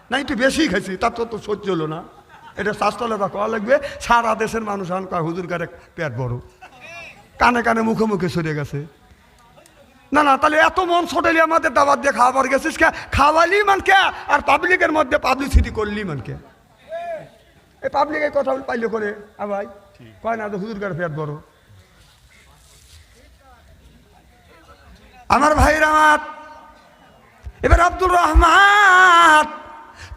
না, একটু বেশি খাইছি, তার তো সহ্য হলো না, এটা শাস্তলে দা করা লাগবে। সারা দেশের মানুষ এখন কয় হুজুর গারে পেট বড়, কানে কানে মুখে মুখে সরে গেছে। না না, তাহলে এত মন ছোটালি আমাদের দাবাত দিয়ে খাওয়াবার গেছিস কে? খাওয়ালি মানকে আর পাবলিকের মধ্যে পাবলিসিটি করলি মানকে? এই পাবলিকের কথা পাইলে করে ভাই কয় না হুজুর গারে পেট বড়। আমার ভাইরা আমার, এবার আব্দুর রহমান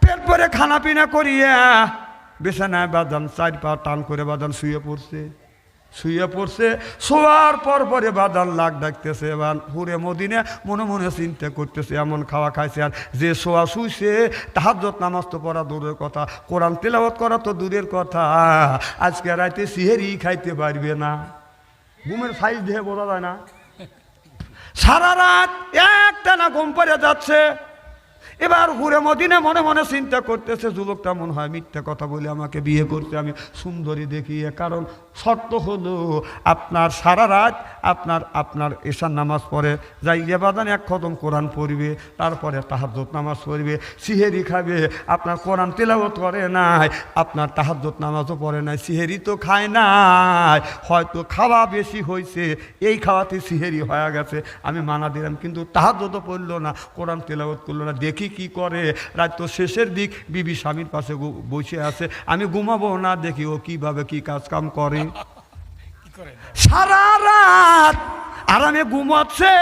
পেট ভরে খানা পিনা করিয়া বিছানায় বাদান 4 পা টান করে বাদান শুয়ে পড়ছে। শোয়ার পরে বাদান লাগ ডাকতেছে, এবার হুরে মদিনে মনে মনে চিন্তা করতেছে, এমন খাওয়া খাইছে আর যে শোয়া শুইছে, তাহাজ্জুদ নামাজ তো পড়া দূরের কথা, কোরআন তেলাওয়াত করা তো দূরের কথা, আজকে রাতে সিহেরি খাইতে পারবে না। ঘুমের সাইজ দেখে বোঝা যায় না, সারা রাত একটানা ঘুম পড়ে যাচ্ছে। এবার ঘুরে মদিনা মনে মনে চিন্তা করতেছে, যুবকটা মনে হয় মিথ্যা কথা বলে আমাকে বিয়ে করতে, আমি সুন্দরী দেখিয়ে। কারণ শর্ত হলো আপনার সারা রাত আপনার এশার নামাজ পড়ে যাইয়ে বাদান 1 খতম কোরআন পড়বে, তারপরে তাহাজ্জুদ নামাজ পড়বে, সিহেরি খাবে। আপনার কোরআন তেলাওয়াত করে নাই, আপনার তাহাজ্জুদ নামাজও পড়ে নাই, সিহেরি তো খায় নাই, হয়তো খাওয়া বেশি হয়েছে, এই খাওয়াতে সিহেরি হয়ে গেছে, আমি মানা দিলাম। কিন্তু তাহাজ্জুদও পড়লো না, কোরআন তেলাওয়াত করলো না। দেখি কি করে, রাত তো শেষের দিক, বিবি স্বামীর পাশে বসে আছে, আমি ঘুমাবো না, দেখি ও কিভাবে কি কাজ কাম করে। সারা রাত আরামে ঘুমাচ্ছে,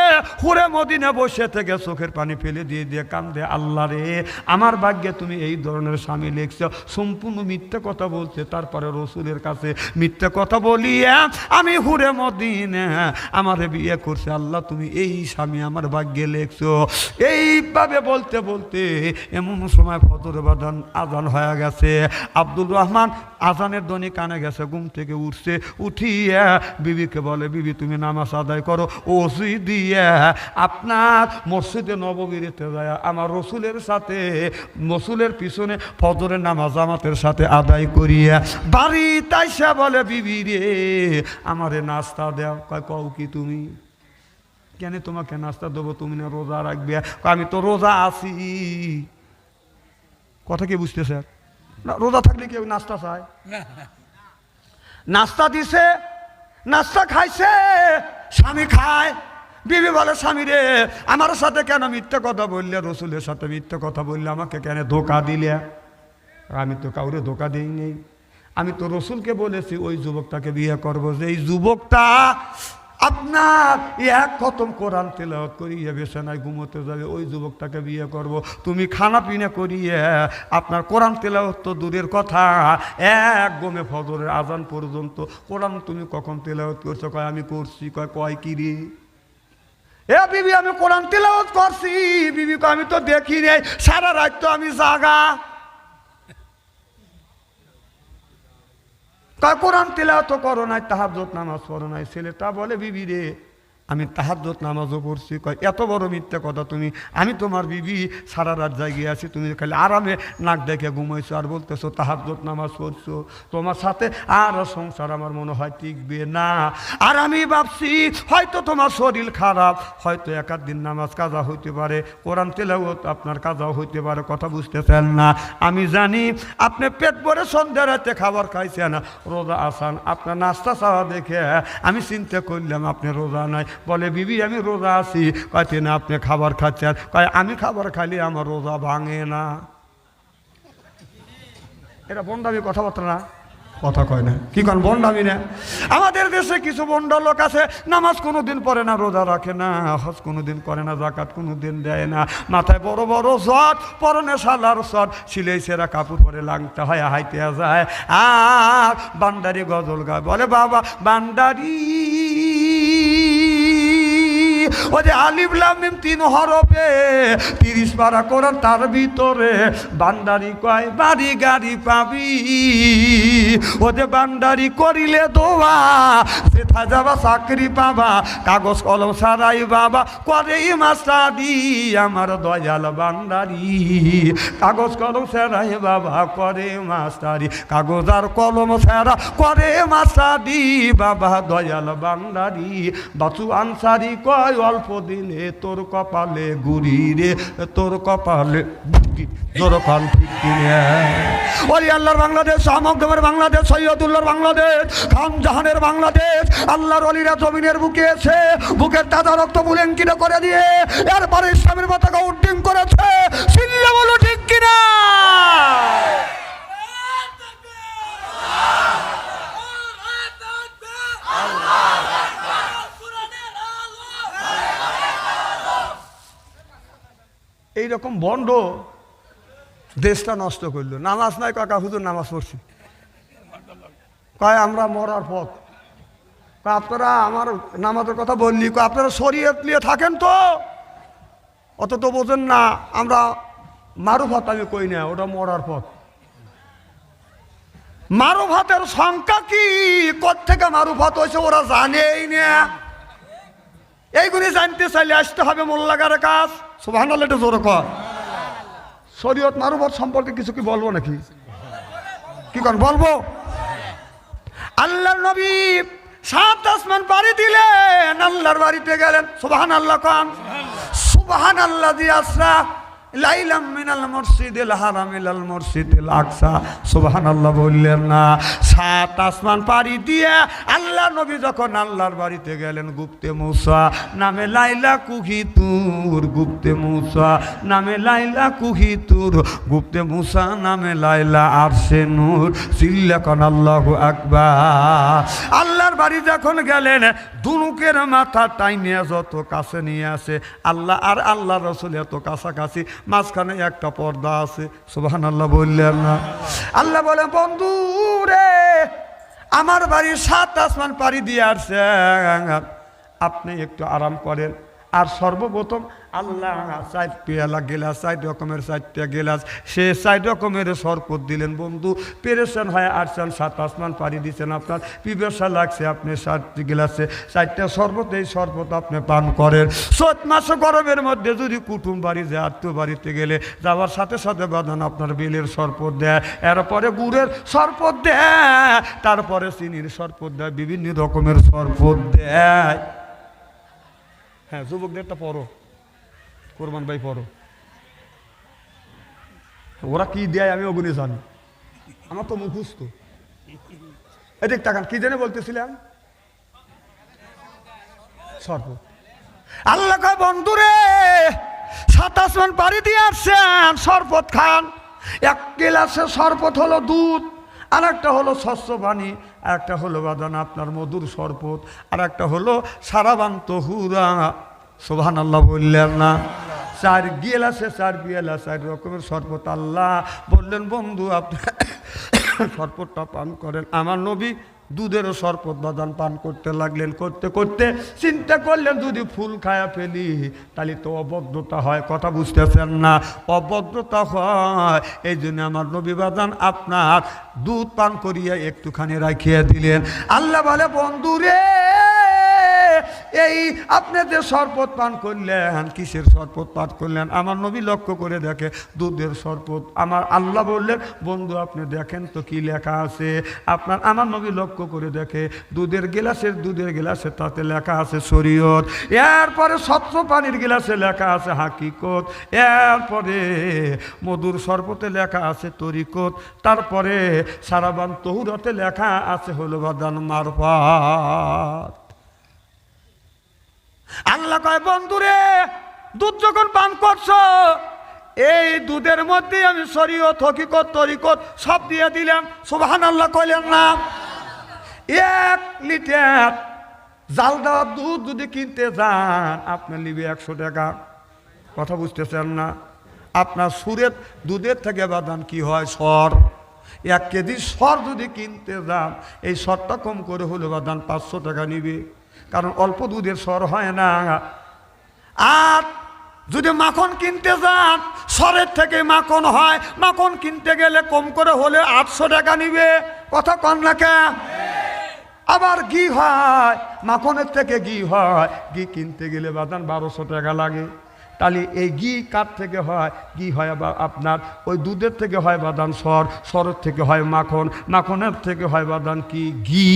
হুরে মদিনা বসে থেকে চোখের পানি ফেলে দিয়ে কান্দে, আল্লাহ রে আমার ভাগ্যে তুমি এই ধরনের স্বামী লিখছো। সম্পূর্ণ মিথ্যা কথা বলছে, তারপরে রসুলের কাছে মিথ্যা কথা বলিয়া আমি হুরে মদিনা আমারে বিয়ে করছে, আল্লাহ তুমি এই স্বামী আমার ভাগ্যে লিখছো। এইভাবে বলতে বলতে এমন সময় ফজরের আজান হয়ে গেছে। আব্দুর রহমান আজানের ধ্বনি কানে গেছে, ঘুম থেকে উঠছে, উঠিয়া বিবিকে বলে, বিবি তুমি নামাজ আদায় করো, ওযু দিয়ে আপনার মসজিদে নববীতে যায় আমার রসুলের সাথে, রসুলের পিছনে ফজরের নামাজ জামাতের সাথে আদায় করিয়া বাড়ি তাইসা বলে, বিবি রে আমারে নাস্তা দাও। কও কি তুমি? কেন তোমাকে নাস্তা দেবো? তুমি না রোজা রাখবে? আমি তো রোজা আছি। কথা কি বুঝতেছে? না, রোজা থাকলে কেউ নাস্তা চায়? নাস্তা দিছে, নাস্তা খাইছে, স্বামী খায়। বিবি বলে, স্বামী রে আমার সাথে কেন মিথ্যা কথা বললে? রসুলের সাথে মিথ্যা কথা বললে, আমাকে কেন ধোকা দিলে? আমি তো কাউরে ধোকা দিই নেই, আমি তো রসুলকে বলেছি ওই যুবকটাকে বিয়ে করবো, যে এই যুবকটা আপনার 1 খতম কোরআন তেলাওয়াত করিয়ে বিছানায় ঘুমোতে যাবে, ওই যুবকটাকে বিয়ে করব। তুমি খানা পিনা করিয়ে আপনার কোরআন তেলাওয়াত তো দূরের কথা, 1 গমে ফজরের আজান পর্যন্ত কোরআন তুমি কখন তেলাওয়াত করছো? কয় আমি করছি। কয় কি রে? এ বিবি আমি কোরআন তেলাওয়াত করছি। বিবি কয় আমি তো দেখি নাই, সারা রাত তো আমি জাগা। কোরআন তেলাওয়াত করো নাই, তাহাজ্জুদ নামাজ পড়ো নাই। ছেলেটা বলে, বিবি রে আমি তাহাজ্জুদ নামাজও পড়ছি। কয় এত বড় মিথ্যা কথা তুমি? আমি তোমার বিবি, সারা রাত জাগিয়ে আছি, তুমি খালি আরামে নাক দেখে ঘুমাইছো আর বলতেছো তাহাজ্জুদ নামাজ পড়ছো। তোমার সাথে আর সংসার আমার মনে হয় টিকবে না। আর আমি ভাবছি হয়তো তোমার শরীর খারাপ, হয়তো 1 দিন নামাজ কাজা হইতে পারে, কোরআন তেলাওয়াত আপনার কাজাও হইতে পারে। কথা বুঝতেছেন না? আমি জানি আপনি পেট ভরে সন্ধ্যা রাতে খাবার খাইছেন, রোজা আসান, আপনার নাস্তা চাওয়া দেখে আমি চিন্তা করলাম আপনি রোজা নাই। বলে, বিবি আমি রোজা আছি। কয় না আপনি খাবার খাচ্ছেন? কয় আমি খাবার খাইলে আমার রোজা ভাঙে না। এটা বন্ডামি কথাবার্তা না? কথা কয় না, কি কন বন্ডামি না? আমাদের দেশে কিছু বন্ডা লোক আছে, নামাজ কোনোদিন পড়ে না, রোজা রাখে না, হজ কোনোদিন করে না, জাকাত কোনোদিন দেয় না, মাথায় বড় বড় শট, পরনে সালার শট, সিলাই সেরা কাপড় পরে লাগতে হয়, হাইতে যায় আর বান্দারি গজল গায়। বলে, বাবা বান্দারি ও যে আলিফ লাম মিম 3 হরফে 30 পারা কোরআন, তার ভিতরে বান্দারি কয় বাড়ি গাড়ি পাবি। ও যে বান্দারি করিলে দোয়া সেথা যাবা চাকরি পাবা, কাগজ কলম সারাই বাবা করে মাস্টারি। আমার দয়াল বান্দারি কাগজ কলম সারাই বাবা করে মাস্টারি, কাগজ আর কলম সারা করে মাস্টারি বাবা দয়াল বান্দারি। বাচু আনসারি কয় অল্প দিনে তোর কপালে গুড়ি রে, তোর কপালে জোরখান ঠিক কিনে। ওই আল্লাহর বাংলাদেশ, শামকদমের বাংলাদেশ, সৈয়দুল্লাহর বাংলাদেশ, খান জাহানের বাংলাদেশ, আল্লাহর অলিরা জমিনের বুকে এসে বুকের তাজা রক্ত বুলেঙ্কিত করে দিয়ে এরপরে ইসলামের পতাকা উড্ডীন করেছে। চিল্লা বলো ঠিক কিনা? এইরকম বন্ড দেশটা নষ্ট করলো। নামাজ নাই কাকা, হুজুর নামাজ পড়ছি কয় আমরা মরার পথ। আপনারা আমার নামাজের কথা বললি, আপনারা শরীয়ত নিয়ে থাকেন তো, অত তো বোঝেন না। আমরা মারুফাত আমি কই না, ওটা মরার পথ। মারুফাতের সংখ্যা কি, কোত্থেকে মারুফাত হয়েছে ওরা জানেই না। এইগুলি জানতে চাইলে আসতে হবে মোল্লাগার কাজ। সুবহানাল্লাহ, এটা জোরে কর। শরীয়ত মারুফাত সম্পর্কে কিছু কি বলবো নাকি? কি কর বলবো? আল্লাহর নবী 7 আসমান পাড়ি দিলেন, আল্লাহর বাড়িতে গেলেন। সুবহানাল্লাহ কান। সুবহানাল্লাযী আসরা লাইলাম মিনাল মসজিদিল হারাম ইলাল মসজিদিল আকসা। সুবহানাল্লাহ বললেন না? 7 আসমান পাড়ি দিয়ে আল্লাহ নবী যখন আল্লাহর বাড়িতে গেলেন, গুপ্তে মুসা নামে লাইলা কুহিতুর, গুপ্তে মুসা নামে লাইলা কুহিতুর, গুপ্তে মুসা নামে লাইলা আরশে নূর। চিল্লাকান আল্লাহু আকবার। আল্লাহর বাড়ি যখন গেলেন, দুনুকের মাথা টাইনে যত কাছে নিয়ে আসে আল্লাহ আর আল্লাহ রাসূল এত কাছাকাছি, মাঝখানে একটা পর্দা আছে। সুবহানাল্লাহ বললেন না? আল্লাহ বলে বন্ধু রে, আমার বাড়ির 7 আসমান পাড়ি দিয়ে আসছে, আপনি একটু আরাম করেন। আর সর্বপ্রথম আল্লাহ 4 পেয়ালা গেলাস, 4 রকমের 4টা গেলাস, সে 4 রকমের শরবত দিলেন। বন্ধু পেরেশান হয়ে আসছেন, 7 আসমান পাড়ি দিচ্ছেন, আপনার পিপাসা লাগছে, আপনি 7 গেলাসে 4টা শরবত, এই শরবত আপনি পান করেন। 7 মাস গরমের মধ্যে যদি কুটুম বাড়ি যায়, আত্মীয় বাড়িতে গেলে যাওয়ার সাথে সাথে বাঁধান আপনার বেলের শরবত দেয়, এরপরে গুড়ের শরবত দেয়, তারপরে চিনির শরবত দেয়, বিভিন্ন রকমের শরবত দেয়। হ্যাঁ, যুবকদেরটা পড়ো, কোরবান ভাই পড়ো। ওরা কি দেয় আমি ওগুলি জানি, আমার তো মুখস্থ। এদিক তাকান, কি জেনে বলতেছিলাম? শরবত। আল্লাহ কয় বন্ধুরে, 7 আসমান পাড়ি দিয়ে আসছেন, শরবত খান। 1 গ্লাসে শরবত হলো দুধ, আর একটা হলো শস্য পানি, একটা হলো বাদান আপনার মধুর শরবত, আর একটা হলো সারাবান তহুরা। সুবহানাল্লাহ বললেন না? 4 গিলাসে 4 পিয়ালা 4 রকমের শরবত। আল্লাহ বললেন বন্ধু আপনি শরবতটা পান করেন। আমার নবী দুধেরও শরবত বাদান পান করতে লাগলেন। করতে করতে চিন্তা করলেন, যদি ফুল খায়া ফেলি তাহলে তো অভদ্রতা হয়। কথা বুঝতেছেন না? অভদ্রতা হয়। এই জন্য আমার নবী বাদান আপনার দুধ পান করিয়া একটুখানি রাখিয়া দিলেন। আল্লাহ বলে বন্ধু রে, এই আপনি যে শরবত পান করলেন, কিসের শরবত পান করলেন? আমার নবী লক্ষ্য করে দেখে দুধের শরবত। আমার আল্লাহ বললেন বন্ধু আপনি দেখেন তো কি লেখা আছে। আমার নবী লক্ষ্য করে দেখে দুধের গিলাসে তাতে লেখা আছে শরীয়ত, এরপরে স্বচ্ছ পানির গিলাসে লেখা আছে হাকিকত, এরপরে মধুর শরবতে লেখা আছে তরিকত, তারপরে সারাবান তহুরতে লেখা আছে হলো বাদান মারফাত। আল্লাহ কয় বন্ধুরে, দুধ যখন পান করছো, এই দুধের মধ্যে আমি শরীয়ত হকিকত তরিকত সব দিয়ে দিলাম। সুবহানাল্লাহ কইলেন না? 1 লিটার জাল দেওয়া দুধ যদি কিনতে যান, আপনি নিবে 100 টাকা। কথা বুঝতেছেন না? আপনার সুরের দুধের থেকে বাদান কি হয়? সর। 1 কেজি সর যদি কিনতে যান, এই সরটা কম করে হলো বাদান 500 টাকা নিবে। কারণ অল্প দুধের সর হয় না, আর যদি মাখন কিনতে যান, সরের থেকে মাখন হয়, মাখন কিনতে গেলে কম করে হলে 800 টাকা নিবে, কথা কন না কে? আবার ঘি হয়, মাখনের থেকে ঘি হয়, ঘি কিনতে গেলে বাদান 1200 টাকা লাগে। তাহলে এই ঘি কার থেকে হয়? ঘি হয় আপনার ওই দুধের থেকে হয় বাদান সর, সরের থেকে হয় মাখন, মাখনের থেকে হয় বাদান কি? ঘি।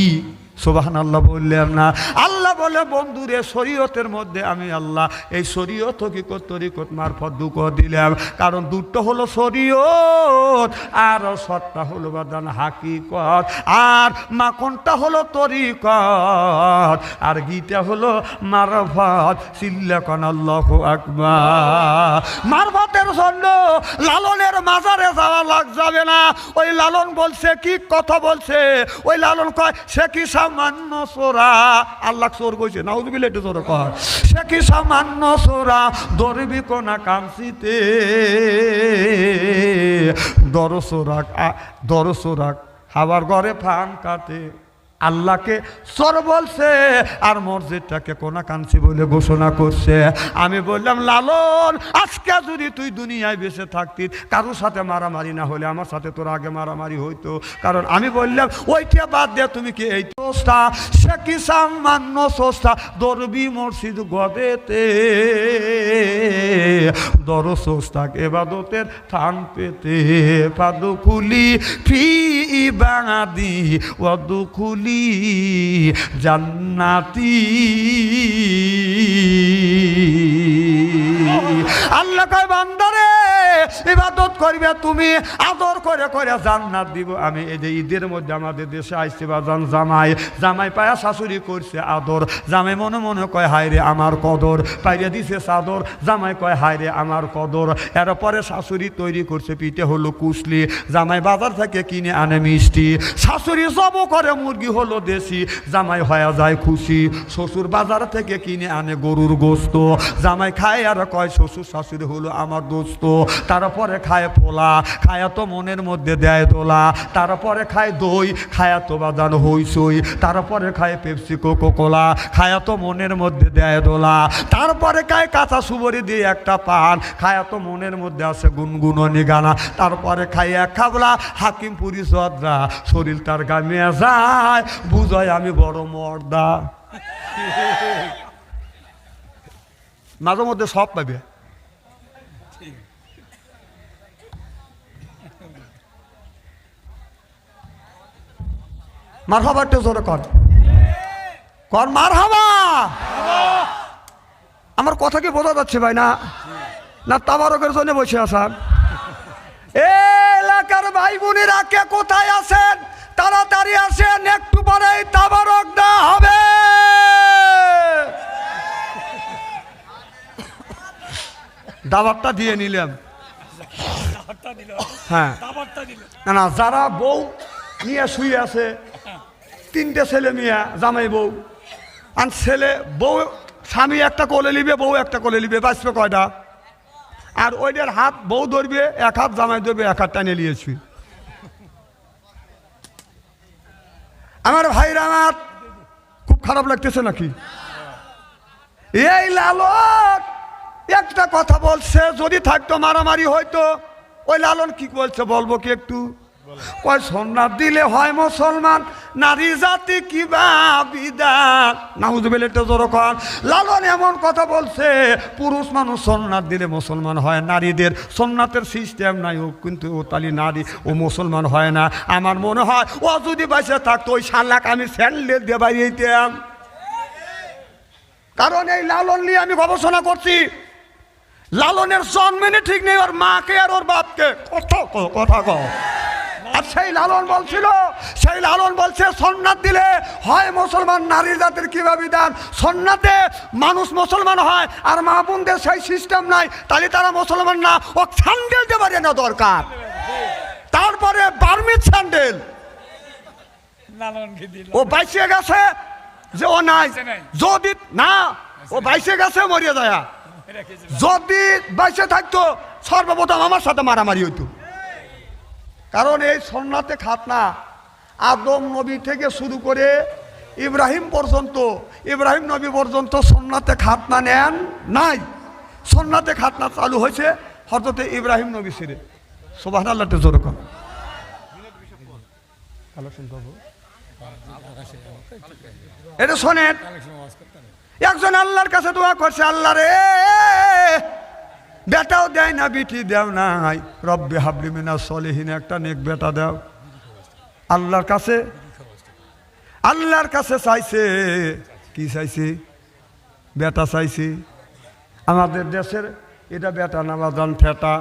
সুবহানাল্লাহ বললেন না? আল্লাহ বলে বন্ধুরে শরীয়তের মধ্যে আমি আল্লাহ এই শরীয়ত হকিকত তরিকত মারফত দুঃখ দিলাম, কারণ দুটো হলো শরীয়ত আর সত্তা হলো বাদান হাকিকত, আর মাখনটা হলো তরিকত, আর ঘিটা হলো মারফত। সিল্লাকান আল্লাহু আকবার। মারফতের জন্য লালনের মাজারে যাওয়া যাবে না। ওই লালন বলছে কি কথা বলছে? ওই লালন কয় সে কি সামান্য সোরা, আল্লাহ চোর কইছে নাউযুবিল্লাহ, একটু জোরে কয়, সে কি সামান্য সোরা ধরবি কোনা কামসিতে, দরসোরাক হাওয়ার ঘরে ফান কাটে। আল্লাহকে সর বলছে আর মসজিদটাকে কোনা কাঞ্চি বলে ঘোষণা করছে। আমি বললাম লালন, আজকে যদি তুই দুনিয়ায় বেঁচে থাকতিস, কারোর সাথে মারামারি না হলে আমার সাথে তোর আগে মারামারি হইতো। কারণ আমি বললাম ওইটা বাদ দিয়ে তুমি কি এই সোস্তা, সে কি সামান্য সোস্তা দরবি মসজিদ গবেতে, দর সোস্তাক এবাদতের থান পেতে, পাদুকুলি ফি বাঙাদি ওয়াদুকুলি জান্নাতি। আল্লাহ কয় বান্দারে ইবাদত করবে তুমি, আদর করে করে জান্নাত দিব আমি। এই যে ঈদের মধ্যে আমাদের দেশে আইছে বাজান জামাই পায়া শাশুড়ি করছে আদর, জামাই মনে মনে কয় হায় রে আমার কদর, পাইয়া দিছে চাদর, জামাই কয় হায় রে আমার কদর। এরপরে শাশুড়ি তৈরি করছে পিঠে হলো কুসলি, জামাই বাজার থেকে কিনে আনে মিষ্টি, শাশুড়ি জব করে মুরগি হলো দেশি, জামাই হয়ে যায় খুশি। শ্বশুর বাজার থেকে কিনে আনে গরুর গোস্ত, জামাই খায় আর কয় শ্বশুর শাশুড়ি হলো আমার দোস্ত। তারপরে খায় পোলা, খায়া তো মনের মধ্যে দেয় দোলা, তারপরে খায় দই, খায়া তো বাদান হইসই, তারপরে খায় পেপসি কোকো কোলা, খায়া তো মনের মধ্যে দেয় দোলা, তারপরে খায় কাঁচা সুবরি দিয়ে একটা পান, খায়া তো মনের মধ্যে আছে গুনগুননি গানা, তারপরে খায় এক খাবলা হাকিমপুরি সদরা, শরীর তার গামিয়া যায়, বুঝায় আমি বড় মর্দা। মাঝে মধ্যে সব পাবে। মারহাবা একটু জোরে কর মারহাবা। আমার কথা কি বোঝা যাচ্ছে ভাই? না না তাবারকের জন্য বসে আছেন? এলাকার ভাই বোনেরা কে কোথায় আছেন তাড়াতাড়ি আসেন, একটু পরেই তাবারক দেওয়া হবে। দাওয়াতটা দিয়ে নিলাম। হ্যাঁ না না, যারা বউ নিয়ে শুয়ে আছে, 3টে ছেলে মিয়া জামাই বউ, আর ছেলে বউ স্বামী একটা কোলে নিবে, বউ একটা কোলে নিবে, বাঁচবে কয়টা? আর ওইটার হাত বউ ধরবে, এক হাত জামাই ধরবে, এক হাত টানে নিয়েছি। আমার ভাইরা আমার খুব খারাপ লাগতেছে নাকি? এই লালন একটা কথা বলছে, যদি থাকতো মারামারি হয়তো। ওই লালন কি বলছে বলবো কি একটু? কয় সোনার দিলে হয় মুসলমান, নারী জাতি কিবা বিদান। নাউজুবিল্লাহ, একটু জোরে কর। লালন এমন কথা বলছে, পুরুষ মানুষ সোনার দিলে মুসলমান হয়, নারীদের সোনাতের সিস্টেম নাই, ও কিন্তু ও তালি নারী ও মুসলমান হয় না। আমার মনে হয় ও যদি বাইসে থাকতো ওই শালাক আমি স্যান্ডেল দিয়ে বাইরে দিতাম। কারণ এই লালন নিয়ে আমি গবেষণা করছি। লালনের জন্মেনে ঠিক নেই, ওর মাকে আর ওর বাপকে। কথা কও। আর সেই লালন বলছিল, সেই লালন বলছে সুন্নাত দিলে হয় মুসলমান, নারী জাতির কিভাবে বিধান। সুন্নাতে মানুষ মুসলমান হয়, আর মা বোনদের সেই সিস্টেম নাই, তাহলে তারা মুসলমান না। ও স্যান্ডেল দিয়ে পারে না দরকার, তারপরে বার্মিজ স্যান্ডেল। ও বাইসে গেছে যে ও নাই, যদি না ও বাইসে গেছে মরিয়া যায়। যদি বাইসে থাকতো সর্বপ্রথম আমার সাথে মারামারি হইতো। কারণ এই সুন্নাতে খাতনা আদম নবী থেকে শুরু করে ইব্রাহিম নবী পর্যন্ত সুন্নাতে খাতনা নেন নাই। সুন্নাতে খাতনা চালু হয়েছে হযরত ইব্রাহিম নবী ছিলেন। সুবহানাল্লাহ তে জোরে কর। এটা শোনেন, একজন আল্লাহর কাছে দোয়া করছে, আল্লাহ রে বেটাও দেয় না, বিটি দেও নাই, রব্বি হাবলি মিনাস সলিহিন, একটা নেক বেটা দাও। আল্লাহর কাছে চাইছে, কি চাইছে? বেটা চাইছে। আমাদের দেশের এটা বেটা না বাজান ঠেটা,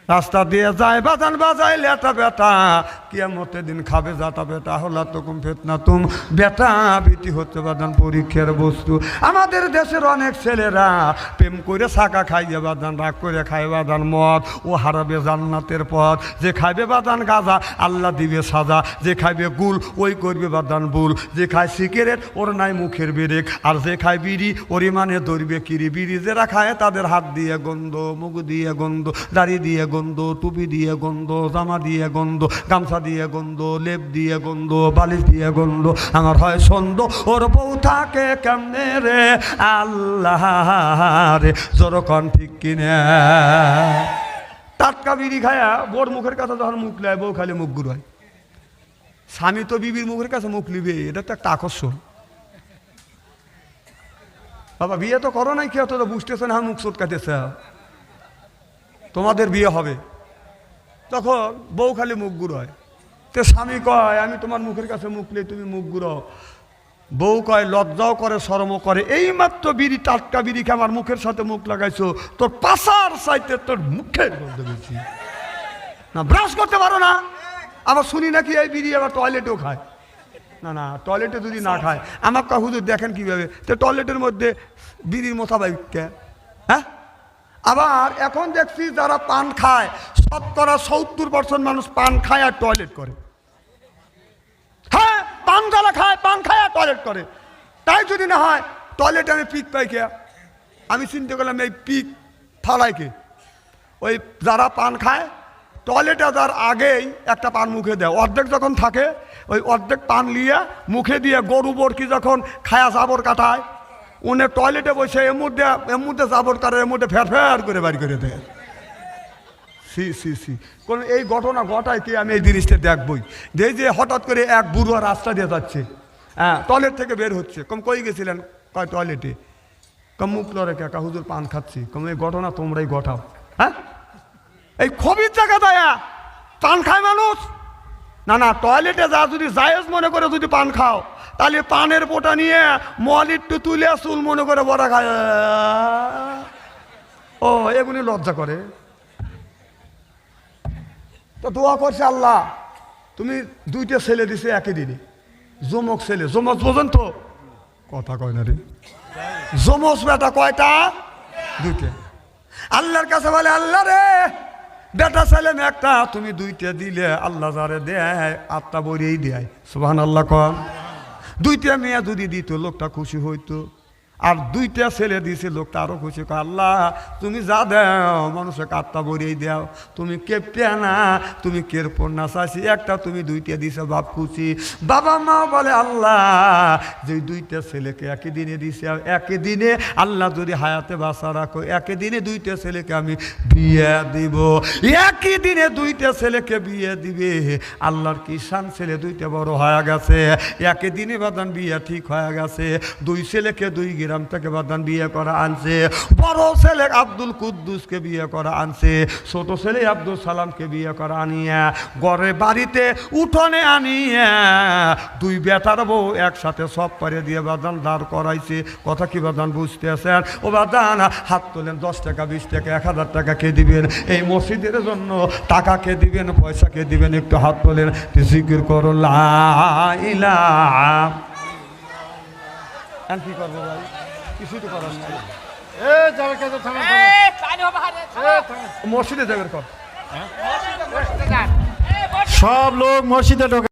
রাস্তা দিয়ে যায় বাজান বাজায় লেটা বেটা, কিয়ামতের দিন খাবে যাতা বেটা, হলা তকুম ফেতনা তুম, বেটা বিটি হচ্ছে বাজান পরীক্ষার বস্তু। আমাদের দেশের অনেক ছেলেরা প্রেম করে ছাকা খাইয়ে বাজান, রাগ করে খায় বাজান মদ, ও হারাবে জান্নাতের পথ। যে খাইবে বাজান গাঁজা আল্লাহ দিবে সাজা, যে খাইবে গুল ওই করবে বাজান বুল, যে খায় সিগারেট ওর নাই মুখের বেরেক, আর যে খায় বিড়ি ওর মানে ধরবে কিরি। বিড়ি যারা খায় তাদের হাত দিয়ে গন্ধ, মুখ দিয়ে গন্ধ, দাড়ি দিয়ে গন্ধ, টুপি দিয়ে গন্ধ, জামা দিয়ে গন্ধ, গামছা দিয়ে গন্ধ, লেপ দিয়ে গন্ধ, বালিশ দিয়ে গন্ধ। আমার হয় সন্দ ওর বউ থাকে কেমনে রে আল্লাহ রে, জোরকন ঠিক কিনে। টাটকা বিড়ি খায়া বোর মুখের কাছে যখন মুখ নেয়, বউ খালি মুখ গুড়ায়। স্বামী তো বিবির মুখের কাছে মুখ লিবে, এটা তো একটা আকর্ষণ। বাবা বিয়ে তো করো নাই, কেউ তো বুঝতেছে না মুখ চটকাতেছে। তোমাদের বিয়ে হবে, তখন বউ খালি মুখ গুড়ায়। তো স্বামী কয় আমি তোমার মুখের কাছে মুখ নিয়ে তুমি মুখ গুড়াও। বউ কয় লজ্জাও করে শরমও করে, এই মাত্র বিড়ি টাটকা বিড়ি খেয়ে আমার মুখের সাথে মুখ লাগাইছো, তোর পাশার চাইতে তোর মুখের গন্ধ বেশি। না ব্রাশ করতে পারো না, আবার শুনি নাকি এই বিড়ি আবার টয়লেটেও খায়। না টয়লেটে যদি না খায়, আমার কা হুজুর দেখেন কীভাবে, তো টয়লেটের মধ্যে বিড়ির মোতাবেক। হ্যাঁ, আবার এখন দেখছি যারা পান খায়, 70% মানুষ পান খায় আর টয়লেট করে। হ্যাঁ, পান যারা খায়, পান খায় আর টয়লেট করে। তাই যদি না হয় টয়লেটে আমি পিক পাই কে? আমি চিন্তা করলাম এই পিক ফালাই কে? ওই যারা পান খায় টয়লেটে যার আগেই একটা পান মুখে দেয়, অর্ধেক যখন থাকে ওই অর্ধেক পান লিয়ে মুখে দিয়ে গরু বরকি যখন খায়া জাবর কাটায়, উনি টয়লেটে বসে এর মধ্যে জাবর কাটায়, এর মধ্যে ফের করে বাড়ি করে দেয়। সি কোন এই ঘটনা ঘটায় কি? আমি এই জিনিসটা দেখবই। যে হঠাৎ করে এক বুড়ো রাস্তা দিয়ে যাচ্ছে, হ্যাঁ টয়লেট থেকে বের হচ্ছে, কই গেছিলেন? কয় টয়লেটে। মুখ লড়ে কে? হুজুর পান খাচ্ছি। এই ঘটনা তোমরাই ঘটাও। হ্যাঁ, এই খবির জায়গা দেয়া পান খায় মানুষ। না টয়লেটে যা যদি জায়েজ মনে করে যদি পান খাও, তাহলে পানের পোটা নিয়ে মলিট্টু তুলে চুল মনে করে বড়া খায়। ও এগুলি লজ্জা করে। তো দোয়া করছে আল্লাহ তুমি দুইটা ছেলে দিছে একই দিনে, যমক ছেলে। যমজ বোঝেন তো? কথা কয় না রে, যমজ বেটা কয়টা? দুইটা। আল্লাহর কাছে বলে আল্লাহ রে বেটা ছেলে একটা তুমি দুইটা দিলে, আল্লাহ যারে দেয় আত্মা বইরেই দেয়। সুবহানাল্লাহ কম। দুইটা মেয়ে যদি দিত লোকটা খুশি হইতো, আর দুইটা ছেলে দিয়েছে লোকটা আরো খুশি। আল্লাহ তুমি যা দাও মানুষের আত্মা বইরেই দাও, তুমি কেপটে না, তুমি কেরপর না চাইছি, একটা তুমি দুইটা দিছে বাপ খুশি। বাবা মা বলে আল্লাহ যে দুইটা ছেলেকে একই দিনে দিছে, একই দিনে আল্লাহ যদি হায়াতে বাঁচা রাখো, একই দিনে দুইটা ছেলেকে আমি বিয়ে দিব। একই দিনে দুইটা ছেলেকে বিয়ে দিবে। আল্লাহর কিষান ছেলে দুইটা বড় হয়ে গেছে, একই দিনে বাদান বিয়ে ঠিক হয়ে গেছে। দুই ছেলেকে দুই গ্রাম থেকে বাদান বিয়ে করা আনছে। বড় ছেলে আব্দুল কুদ্দুসকে বিয়ে করা আনছে, ছোট ছেলে আব্দুল সালামকে বিয়ে করা আনিয়া ঘরে বাড়িতে উঠোনে আনিয়া দুই বেটার বউ একসাথে সব পারে দিয়ে বাদান দাঁড় করাইছে। কথা কি বাদান বুঝতে আছেন? ও বাদান হাত তোলেন, 10 টাকা 20 টাকা 1000 টাকা কে দিবেন? এই মসজিদের জন্য টাকা কে দিবেন, পয়সা কে দিবেন? একটু হাত তোলেন, জিকির করো লা ইলাহা। কি করবো ভাই, কিছুই তো করার নাই। মসজিদে যাবেন কর, সব লোক মসজিদে ঢোকে।